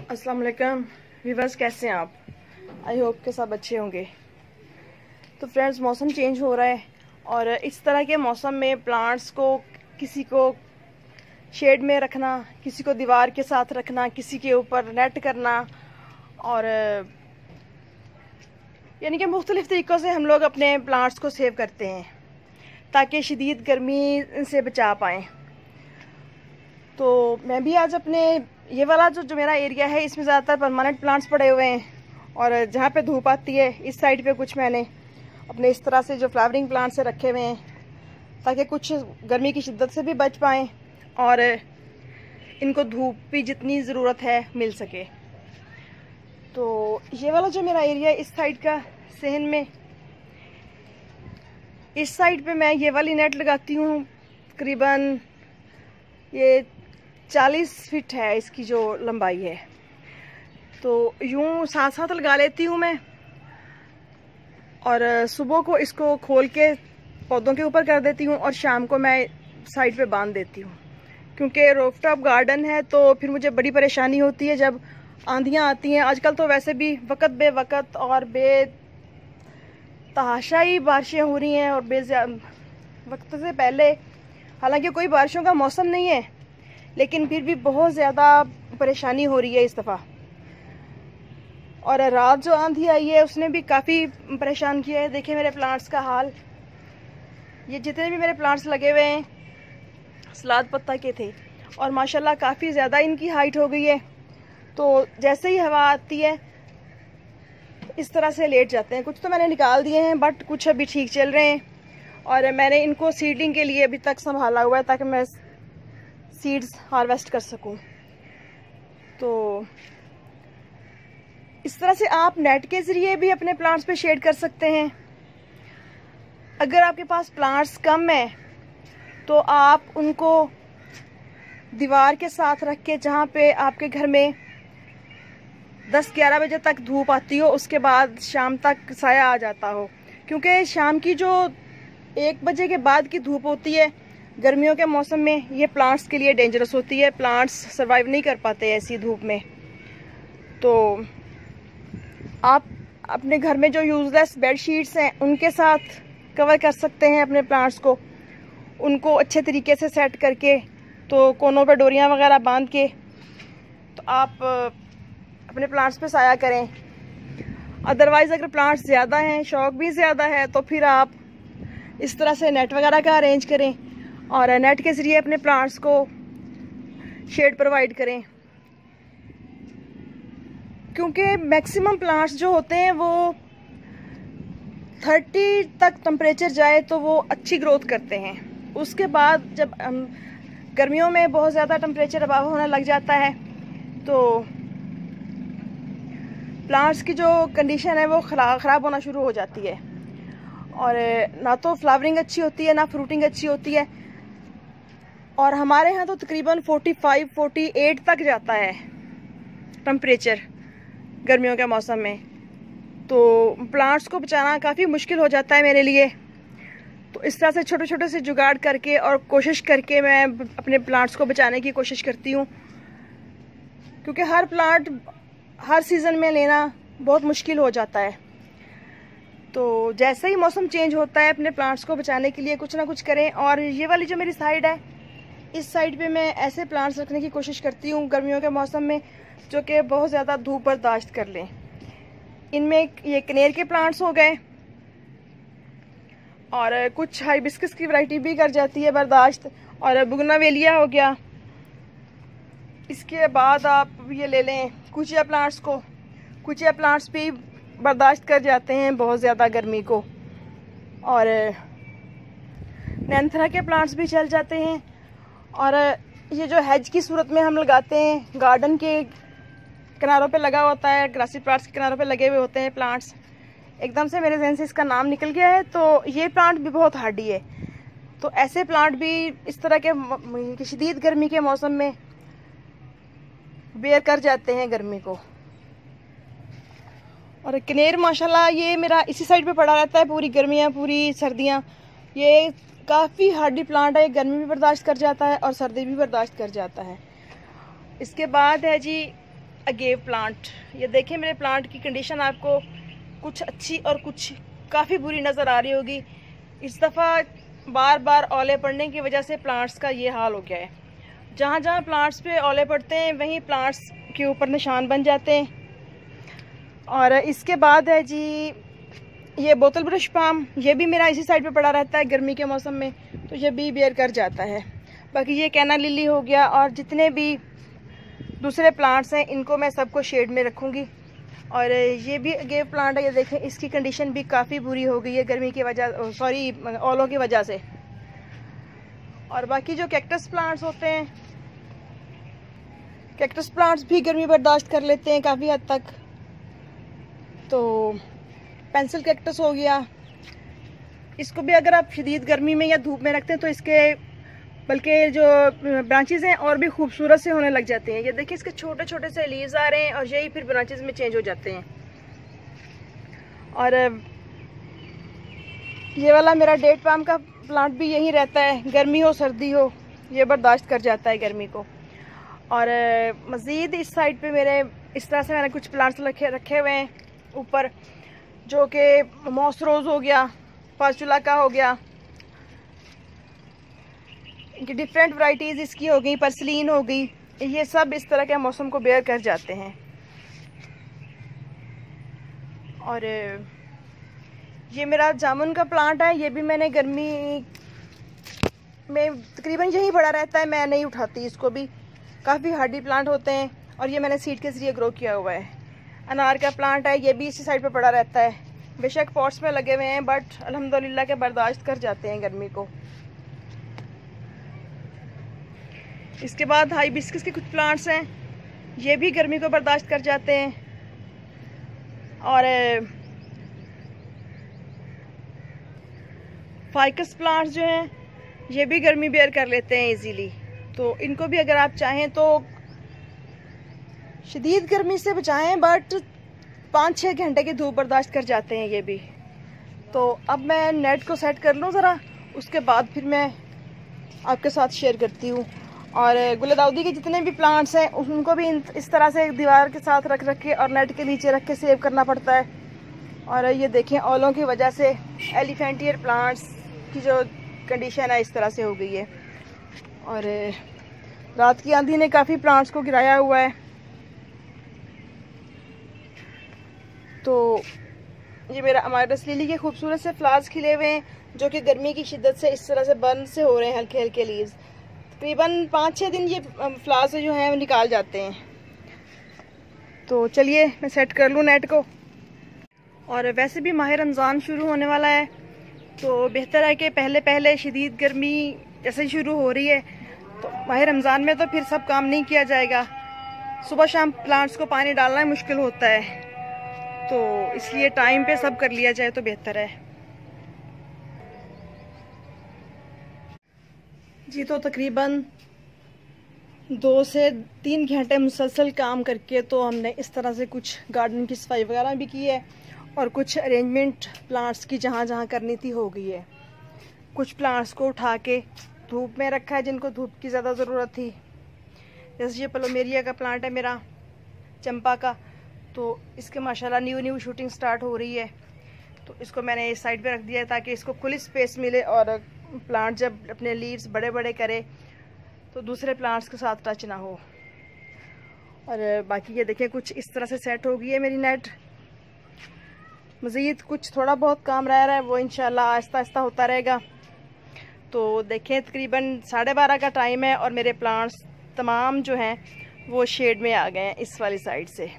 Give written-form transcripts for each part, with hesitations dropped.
अस्सलाम वालेकुम व्यूअर्स, कैसे हैं आप? आई होप के सब अच्छे होंगे। तो फ्रेंड्स, मौसम चेंज हो रहा है और इस तरह के मौसम में प्लांट्स को किसी को शेड में रखना, किसी को दीवार के साथ रखना, किसी के ऊपर नेट करना और यानी कि मुख्तलिफ तरीक़ों से हम लोग अपने प्लांट्स को सेव करते हैं ताकि शदीद गर्मी से बचा पाएँ। तो मैं भी आज अपने ये वाला जो मेरा एरिया है इसमें ज़्यादातर परमानेंट प्लांट्स पड़े हुए हैं और जहाँ पे धूप आती है इस साइड पे कुछ मैंने अपने इस तरह से जो फ्लावरिंग प्लांट्स से रखे हुए हैं ताकि कुछ गर्मी की शिद्दत से भी बच पाएँ और इनको धूप भी जितनी ज़रूरत है मिल सके। तो ये वाला जो मेरा एरिया है इस साइड का सहन में, इस साइड पे मैं ये वाली नेट लगाती हूँ। तकरीबन ये 40 फीट है इसकी जो लंबाई है। तो यूँ साथ साथ लगा लेती हूँ मैं और सुबह को इसको खोल के पौधों के ऊपर कर देती हूँ और शाम को मैं साइड पे बांध देती हूँ, क्योंकि रूफटॉप गार्डन है तो फिर मुझे बड़ी परेशानी होती है जब आंधियाँ आती हैं। आजकल तो वैसे भी वक्त बे वक्त और बेतहाशाई बारिशें हो रही हैं और वक्त से पहले, हालांकि कोई बारिशों का मौसम नहीं है लेकिन फिर भी बहुत ज़्यादा परेशानी हो रही है इस दफ़ा। और रात जो आंधी आई है उसने भी काफ़ी परेशान किया है। देखिए मेरे प्लांट्स का हाल, ये जितने भी मेरे प्लांट्स लगे हुए हैं सलाद पत्ता के थे और माशाल्लाह काफ़ी ज़्यादा इनकी हाइट हो गई है। तो जैसे ही हवा आती है इस तरह से लेट जाते हैं। कुछ तो मैंने निकाल दिए हैं बट कुछ अभी ठीक चल रहे हैं और मैंने इनको सीडिंग के लिए अभी तक संभाला हुआ है ताकि मैं सीड्स हार्वेस्ट कर सकूं। तो इस तरह से आप नेट के ज़रिए भी अपने प्लांट्स पे शेड कर सकते हैं। अगर आपके पास प्लांट्स कम है तो आप उनको दीवार के साथ रख के, जहाँ पे आपके घर में 10-11 बजे तक धूप आती हो, उसके बाद शाम तक साया आ जाता हो, क्योंकि शाम की जो 1 बजे के बाद की धूप होती है गर्मियों के मौसम में ये प्लांट्स के लिए डेंजरस होती है। प्लांट्स सरवाइव नहीं कर पाते ऐसी धूप में। तो आप अपने घर में जो यूजलेस बेड शीट्स हैं उनके साथ कवर कर सकते हैं अपने प्लांट्स को, उनको अच्छे तरीके से सेट करके, तो कोनों पे डोरियां वगैरह बांध के तो आप अपने प्लांट्स पे साया करें। अदरवाइज़ अगर प्लांट्स ज़्यादा हैं, शौक भी ज़्यादा है, तो फिर आप इस तरह से नेट वगैरह का अरेंज करें और नेट के ज़रिए अपने प्लांट्स को शेड प्रोवाइड करें, क्योंकि मैक्सिमम प्लांट्स जो होते हैं वो 30 तक टेम्परेचर जाए तो वो अच्छी ग्रोथ करते हैं। उसके बाद जब गर्मियों में बहुत ज़्यादा टेम्परेचर अबाव होने लग जाता है तो प्लांट्स की जो कंडीशन है वो ख़राब होना शुरू हो जाती है और ना तो फ्लावरिंग अच्छी होती है ना फ्रूटिंग अच्छी होती है। और हमारे यहाँ तो तकरीबन 45-48 तक जाता है टेम्परेचर गर्मियों के मौसम में। तो प्लांट्स को बचाना काफ़ी मुश्किल हो जाता है मेरे लिए। तो इस तरह से छोटे छोटे से जुगाड़ करके और कोशिश करके मैं अपने प्लांट्स को बचाने की कोशिश करती हूँ, क्योंकि हर प्लांट हर सीज़न में लेना बहुत मुश्किल हो जाता है। तो जैसे ही मौसम चेंज होता है अपने प्लांट्स को बचाने के लिए कुछ ना कुछ करें। और ये वाली जो मेरी साइड है, इस साइड पे मैं ऐसे प्लांट्स रखने की कोशिश करती हूँ गर्मियों के मौसम में जो कि बहुत ज़्यादा धूप बर्दाश्त कर लें। इनमें ये कनेर के प्लांट्स हो गए और कुछ हाइबिस्कस की वैरायटी भी कर जाती है बर्दाश्त, और बुगनावेलिया हो गया। इसके बाद आप ये ले लें कुचिया प्लांट्स को। कुचिया प्लांट्स भी बर्दाश्त कर जाते हैं बहुत ज़्यादा गर्मी को, और नैंथरा के प्लांट्स भी चल जाते हैं। और ये जो हेज की सूरत में हम लगाते हैं, गार्डन के किनारों पे लगा होता है, ग्रासी प्लांट्स के किनारों पे लगे हुए होते हैं प्लांट्स, एकदम से मेरे जहन से इसका नाम निकल गया है। तो ये प्लांट भी बहुत हार्डी है। तो ऐसे प्लांट भी इस तरह के शदीद गर्मी के मौसम में बेयर कर जाते हैं गर्मी को। और कनेर माशाल्लाह ये मेरा इसी साइड पे पड़ा रहता है पूरी गर्मियाँ पूरी सर्दियाँ। ये काफ़ी हार्डी प्लांट है, गर्मी भी बर्दाश्त कर जाता है और सर्दी भी बर्दाश्त कर जाता है। इसके बाद है जी अगेव प्लांट। ये देखिए मेरे प्लांट की कंडीशन आपको कुछ अच्छी और कुछ काफ़ी बुरी नज़र आ रही होगी। इस दफ़ा बार बार ओले पड़ने की वजह से प्लांट्स का ये हाल हो गया है। जहाँ जहाँ प्लांट्स पे ओले पड़ते हैं वहीं प्लांट्स के ऊपर निशान बन जाते हैं। और इसके बाद है जी ये बोतल ब्रश पाम, ये भी मेरा इसी साइड पे पड़ा रहता है गर्मी के मौसम में, तो ये भी बेयर कर जाता है। बाकी ये कैना लिली हो गया और जितने भी दूसरे प्लांट्स हैं इनको मैं सबको शेड में रखूँगी। और ये भी अगेव प्लांट है, ये देखें इसकी कंडीशन भी काफ़ी बुरी हो गई है गर्मी की वजह, सॉरी ओलों की वजह से। और बाकी जो कैक्टस प्लांट्स होते हैं, कैक्टस प्लांट्स भी गर्मी बर्दाश्त कर लेते हैं काफ़ी हद तक। तो पेंसिल कैक्टस हो गया, इसको भी अगर आप शदीद गर्मी में या धूप में रखते हैं तो इसके बल्कि जो ब्रांचेज़ हैं और भी खूबसूरत से होने लग जाते हैं। ये देखिए इसके छोटे छोटे से लीव्स आ रहे हैं और यही फिर ब्रांचेज़ में चेंज हो जाते हैं। और ये वाला मेरा डेट पाम का प्लांट भी यही रहता है, गर्मी हो सर्दी हो ये बर्दाश्त कर जाता है गर्मी को। और मज़ीद इस साइड पे मेरे इस तरह से मैंने कुछ प्लांट्स रखे हुए हैं ऊपर, जो कि मॉस रोज़ हो गया, फार्चूला का हो गया, इनकी डिफरेंट वैरायटीज़ इसकी हो गई, पर्सलीन हो गई, ये सब इस तरह के मौसम को बेयर कर जाते हैं। और ये मेरा जामुन का प्लांट है, ये भी मैंने गर्मी में तकरीबन यही बड़ा रहता है, मैं नहीं उठाती इसको भी, काफ़ी हार्डी प्लांट होते हैं। और ये मैंने सीड के ज़रिए ग्रो किया हुआ है। अनार का प्लांट है, ये भी इसी साइड पे पड़ा रहता है, बेशक पॉट्स में लगे हुए हैं बट अल्हम्दुलिल्लाह के बर्दाश्त कर जाते हैं गर्मी को। इसके बाद हाइबिस्कस के कुछ प्लांट्स हैं, ये भी गर्मी को बर्दाश्त कर जाते हैं। और फाइकस प्लांट्स जो हैं ये भी गर्मी बेयर कर लेते हैं इजीली। तो इनको भी अगर आप चाहें तो शदीद गर्मी से बचाएं, बट 5-6 घंटे की धूप बर्दाश्त कर जाते हैं ये भी। तो अब मैं नेट को सेट कर लूँ ज़रा, उसके बाद फिर मैं आपके साथ शेयर करती हूँ। और गुलदाउदी के जितने भी प्लांट्स हैं उनको भी इस तरह से दीवार के साथ रख के और नेट के नीचे रख के सेव करना पड़ता है। और ये देखें ओलों की वजह से एलिफेंटियर प्लांट्स की जो कंडीशन है इस तरह से हो गई है। और रात की आंधी ने काफ़ी प्लांट्स को गिराया हुआ है। तो ये मेरा अमाइरस लिली के खूबसूरत से फ्लावर्स खिले हुए हैं, जो कि गर्मी की शिद्दत से इस तरह से बर्न से हो रहे हैं, हल्के हल्के लीव्स। तकरीबन 5-6 दिन ये फ्लावर्स जो हैं वो निकाल जाते हैं। तो चलिए मैं सेट कर लूँ नेट को। और वैसे भी माह रमज़ान शुरू होने वाला है, तो बेहतर है कि पहले पहले शदीद गर्मी जैसे ही शुरू हो रही है, तो माह रमज़ान में तो फिर सब काम नहीं किया जाएगा, सुबह शाम प्लांट्स को पानी डालना मुश्किल होता है, तो इसलिए टाइम पे सब कर लिया जाए तो बेहतर है जी। तो तकरीबन 2 से 3 घंटे मुसलसल काम करके तो हमने इस तरह से कुछ गार्डन की सफाई वगैरह भी की है और कुछ अरेंजमेंट प्लांट्स की जहाँ जहाँ करनी थी हो गई है। कुछ प्लांट्स को उठा के धूप में रखा है जिनको धूप की ज़्यादा ज़रूरत थी, जैसे ये प्लूमेरिया का प्लांट है मेरा, चंपा का, तो इसके माशाल्लाह न्यू शूटिंग स्टार्ट हो रही है, तो इसको मैंने इस साइड पे रख दिया है ताकि इसको खुली स्पेस मिले और प्लांट जब अपने लीव्स बड़े बड़े करे तो दूसरे प्लांट्स के साथ टच ना हो। और बाकी ये देखें कुछ इस तरह से सेट हो गई है मेरी नेट। मज़ीद कुछ थोड़ा बहुत काम रह रहा है, वो इंशाल्लाह आहिस्ता आहिस्ता होता रहेगा। तो देखें तकरीबन 12:30 का टाइम है और मेरे प्लांट्स तमाम जो हैं वो शेड में आ गए हैं इस वाली साइड से।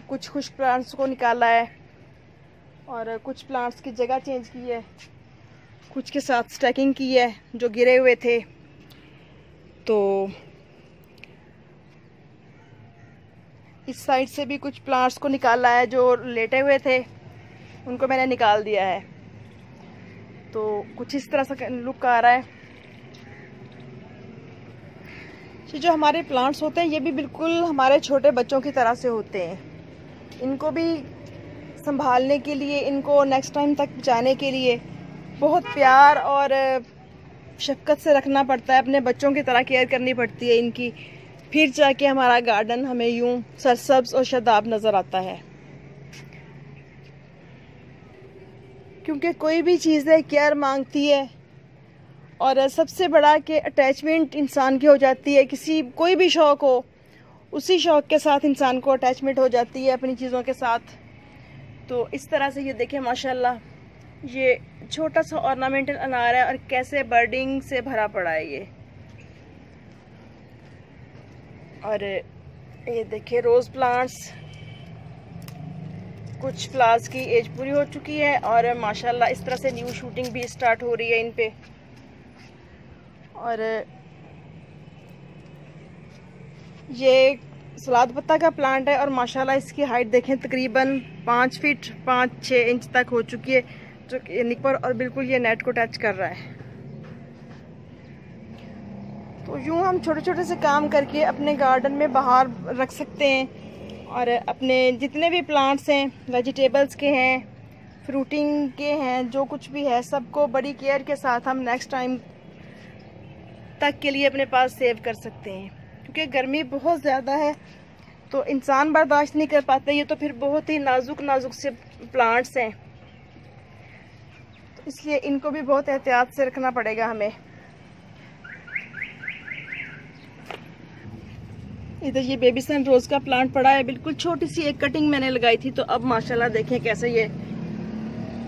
कुछ खुश्क प्लांट्स को निकाला है और कुछ प्लांट्स की जगह चेंज की है, कुछ के साथ स्टैकिंग की है जो गिरे हुए थे। तो इस साइड से भी कुछ प्लांट्स को निकाला है, जो लेटे हुए थे उनको मैंने निकाल दिया है। तो कुछ इस तरह से लुक आ रहा है। ये जो हमारे प्लांट्स होते हैं ये भी बिल्कुल हमारे छोटे बच्चों की तरह से होते हैं। इनको भी संभालने के लिए, इनको नेक्स्ट टाइम तक पहुँचाने के लिए बहुत प्यार और शफकत से रखना पड़ता है, अपने बच्चों की तरह केयर करनी पड़ती है इनकी। फिर जाके हमारा गार्डन हमें यूं सरसब्ज और शादाब नज़र आता है। क्योंकि कोई भी चीज़ है केयर मांगती है, और सबसे बड़ा कि अटैचमेंट इंसान की हो जाती है। कोई भी शौक़ हो, उसी शौक़ के साथ इंसान को अटैचमेंट हो जाती है अपनी चीज़ों के साथ। तो इस तरह से ये देखें माशाल्लाह, ये छोटा सा ऑर्नामेंटल अनार है और कैसे बर्डिंग से भरा पड़ा है ये। और ये देखिए रोज़ प्लांट्स, कुछ फ्लावर्स की एज पूरी हो चुकी है और माशाल्लाह इस तरह से न्यू शूटिंग भी स्टार्ट हो रही है इन पे। और ये सलाद पत्ता का प्लांट है और माशाल्लाह इसकी हाइट देखें तकरीबन 5 फीट 5-6 इंच तक हो चुकी है, जो कि निपर और बिल्कुल ये नेट को टच कर रहा है। तो यूँ हम छोटे छोटे से काम करके अपने गार्डन में बाहर रख सकते हैं। और अपने जितने भी प्लांट्स हैं, वेजिटेबल्स के हैं, फ्रूटिंग के हैं, जो कुछ भी है सबको बड़ी केयर के साथ हम नेक्स्ट टाइम तक के लिए अपने पास सेव कर सकते हैं। क्योंकि गर्मी बहुत ज़्यादा है तो इंसान बर्दाश्त नहीं कर पाते। ये तो फिर बहुत ही नाजुक नाजुक से प्लांट्स हैं, तो इसलिए इनको भी बहुत एहतियात से रखना पड़ेगा हमें। इधर ये बेबी सन रोज़ का प्लांट पड़ा है, बिल्कुल छोटी सी एक कटिंग मैंने लगाई थी, तो अब माशाल्लाह देखें कैसे ये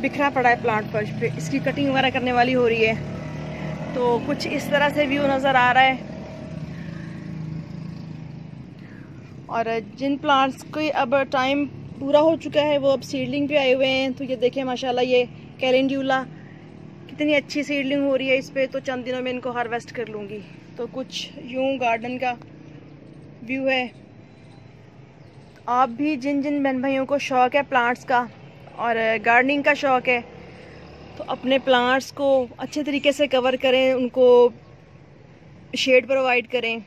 बिखरा पड़ा है प्लांट फर्श पे। इसकी कटिंग वगैरह करने वाली हो रही है। तो कुछ इस तरह से व्यू नज़र आ रहा है। और जिन प्लांट्स को अब टाइम पूरा हो चुका है वो अब सीडलिंग पे आए हुए हैं। तो ये देखें माशाल्लाह ये कैलेंड्यूला कितनी अच्छी सीडलिंग हो रही है इस पे, तो चंद दिनों में इनको हार्वेस्ट कर लूँगी। तो कुछ यूँ गार्डन का व्यू है। आप भी जिन जिन बहन भाइयों को शौक़ है प्लांट्स का और गार्डनिंग का शौक़ है, तो अपने प्लांट्स को अच्छे तरीके से कवर करें, उनको शेड प्रोवाइड करें,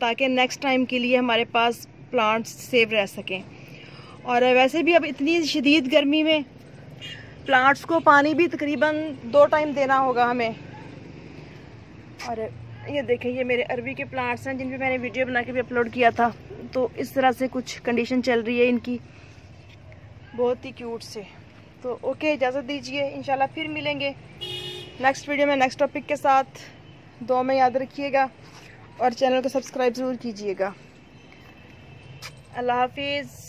ताकि नेक्स्ट टाइम के लिए हमारे पास प्लांट्स सेव रह सकें। और वैसे भी अब इतनी शदीद गर्मी में प्लांट्स को पानी भी तकरीबन 2 टाइम देना होगा हमें। और ये देखें ये मेरे अरबी के प्लांट्स हैं जिन पे मैंने वीडियो बना के भी अपलोड किया था। तो इस तरह से कुछ कंडीशन चल रही है इनकी, बहुत ही क्यूट से। तो ओके, इजाज़त दीजिए, इंशाल्लाह फिर मिलेंगे नेक्स्ट वीडियो में नेक्स्ट टॉपिक के साथ। दुआ में याद रखिएगा और चैनल को सब्सक्राइब ज़रूर कीजिएगा। अल्लाह हाफिज़।